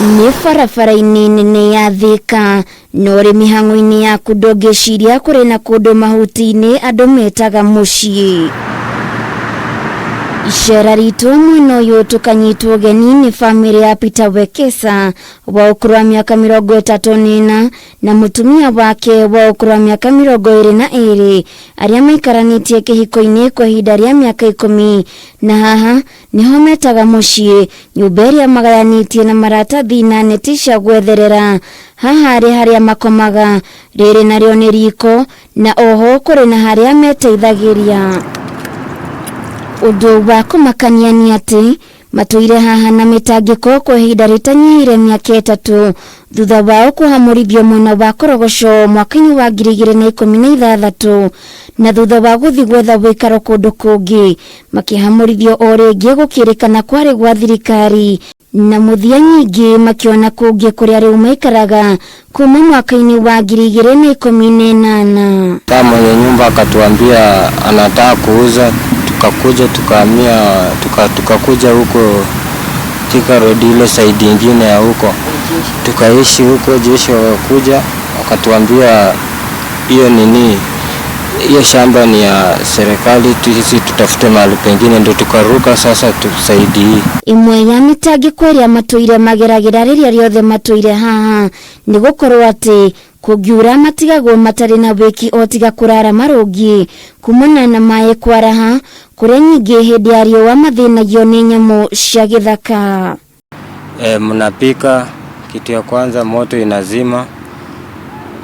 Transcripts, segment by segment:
Ni barabara-inĩ nene ya Thika no rĩ mĩhang'o-inĩ ya kũndũngĩciria kũrĩ na kũndũ mahuti-inĩ andũ metaga mũciĩ. Icera ritũ mwena ũyũ tũkanyitwo ũgeni nĩ bamĩrĩ ya Peter Wekesa wa ũkũrũ wa mĩaka 34 na mũtumia wake wa ũkũrũ wa mĩaka 22 arĩa maikaranĩtie kĩhiko-inĩ kwa ihinda rĩa mĩaka 10 na haha nĩho metaga mũciĩ, nyũmba ĩrĩa magayanĩtie na maratathi na neti cia gwetherera. Haha arĩ harĩa makomaga, rĩrĩ narĩo nĩ riko na oho kũrĩ na harĩa meteithagĩria. Ũndũ wa kũmakania nĩ atĩ matũire haha na mĩtangĩko kwa ihinda rĩtanyihĩire mĩaka 3 thutha wao kũhamũrithio mwena wa Korogoco mwaka-inĩ wa 2016 na thutha wa gũthiĩ gwetha wĩikaro kũndũ kũngĩ makĩhamũrithio o rĩngĩ gũkĩrĩkana kwarĩ gwa thirikari na mũthia nyingĩ makiona kũngĩ kũrĩa rĩu maikaraga kuma mwaka-inĩ wa 2018. Kama mwenye nyumba akatuambia anataka kuuza, tukakuja tukahamia tukakuja huko Thika Road ile side nyingine ya huko, tukaishi huko. Jeshi wakakuja wakatuambia hiyo shamba ni ya serikali, sisi tutafute mahali pengine, ndio tukaruka sasa tusaidie. Imwe ya mĩtangĩko ĩrĩa matũire mageragĩra rĩrĩa rĩothe matũire haha nĩ gũkorwo atĩ kũngiura matigagwo matarĩ na wĩki o tiga kũrara marũngiĩ kumana na maĩ kwaraha kũrĩa nyingĩ hĩndĩ ya riũa mathĩnagio nĩ nyamũ cia gĩthaka. Mnapika kitu ya kwanza, moto inazima,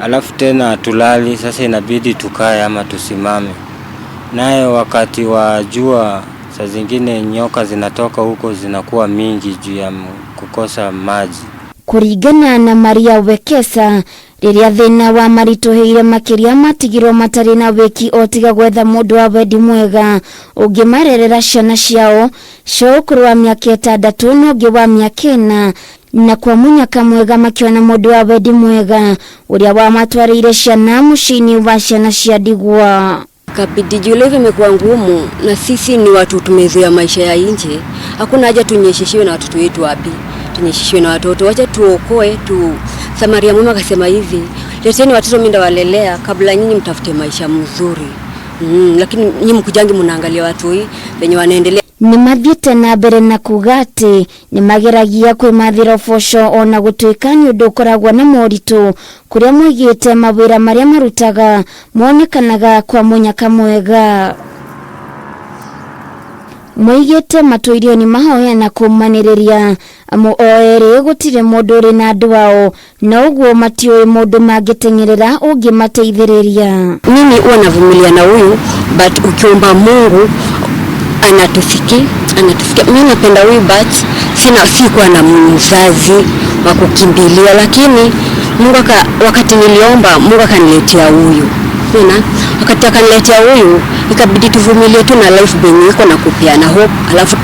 alafu tena tulali, sasa inabidi tukae ama tusimame. Nayo wakati wa jua saa zingine nyoka zinatoka huko zinakuwa mingi juu ya kukosa maji. Kũringana na Maria Wekesa, rĩrĩa thĩna wa maritũhĩire makĩria matigirwo matarĩ na wĩki o tiga gwetha mũndũ wa wendi mwega ũngĩmarerera ciana ciao cia ũkũrũ wa mĩaka 6 na ũngĩ wa mĩaka 4, na kwa mũnyaka mwega makiona mũndũ wa wendi mwega ũrĩa wamatwarĩire ciana mũciĩ-inĩ wa ciana cia ndigwa. Kabidi Julevi imekuwa ngumu na sisi ni watu tumezoea maisha ya nje. Hakuna haja tunyeshishiwe na watoto wetu wapi. Tunyeshishiwe na watoto, wacha tuokoe tu. Samaria mwema akasema hivi, leteni watoto mimi ndawalelea kabla nyinyi mtafute maisha mzuri. Lakini nyinyi mkujangi mnaangalia watu hii wenye wanaendelea. Nĩ mathiĩte na mbere na kuga atĩ nĩ mageragia kwĩmathĩra ũboco ona gũtuĩka nĩ ũndũ ũkoragwo na moritũ kũrĩa moigĩte mawĩra marĩa marutaga monekanaga kwa mũnyaka mwega. Moigĩte matũirio nĩ mahoya na kũmanĩrĩria amu o erĩ gũtirĩ mũndũ ũrĩ na andũ ao na ũguo matiũĩ mũndũ mangĩteng'erera ũngĩmateithĩrĩria. Mimi huwa navumilia na huyu, but ukiomba Mungu anatusikia. Mimi napenda huyu, but sikuwa na mzazi wa kukimbilia, lakini Mungu wakati niliomba Mungu akaniletea huyu. Wakati akaniletea huyu ikabidi tuvumilie tu na life benye iko na kupeana hope, alafu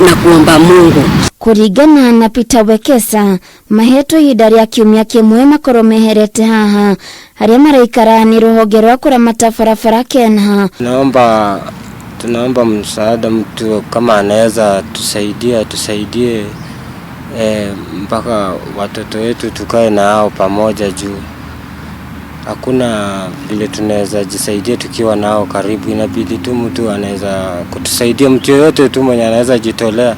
na kuomba Mungu. Kũringana na Peter Wekesa, mahetwo ihinda rĩa kiumia kĩmwe makorwo meherete haha harĩa maraikara nĩ rũhonge rwa kũramata barabara Kenha. Tunaomba msaada, mtu kama anaweza tusaidie mpaka watoto wetu tukae na hao pamoja, juu hakuna vile tunaweza jisaidia tukiwa nao karibu. Inabidi tu mtu anaweza kutusaidia, mtu yoyote tu mwenye anaweza jitolea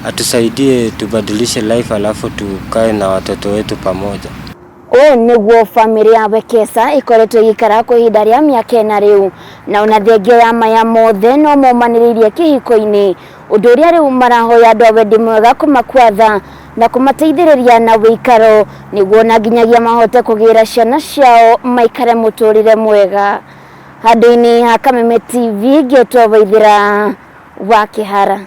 atusaidie tubadilishe life, alafu tukae na watoto wetu pamoja. Nĩguo bamĩrĩ ya Wekesa ĩkoretwo ĩgĩikara kwa ihinda rĩa mĩaka 4 rĩu, na ona thengia ya maya mothe no momanĩrĩirie kĩhiko-inĩ, ũndũ ũrĩa rĩu marahoya andũ a wendi mwega kũmakwatha na kũmateithĩrĩria na wĩikaro nĩguo na nginyagia mahote kũgĩra ciana ciao maikare mũtũrĩre mwega. Handũ-inĩ ha Kameme TV, ngĩtwo Waithĩra wa Kĩhara.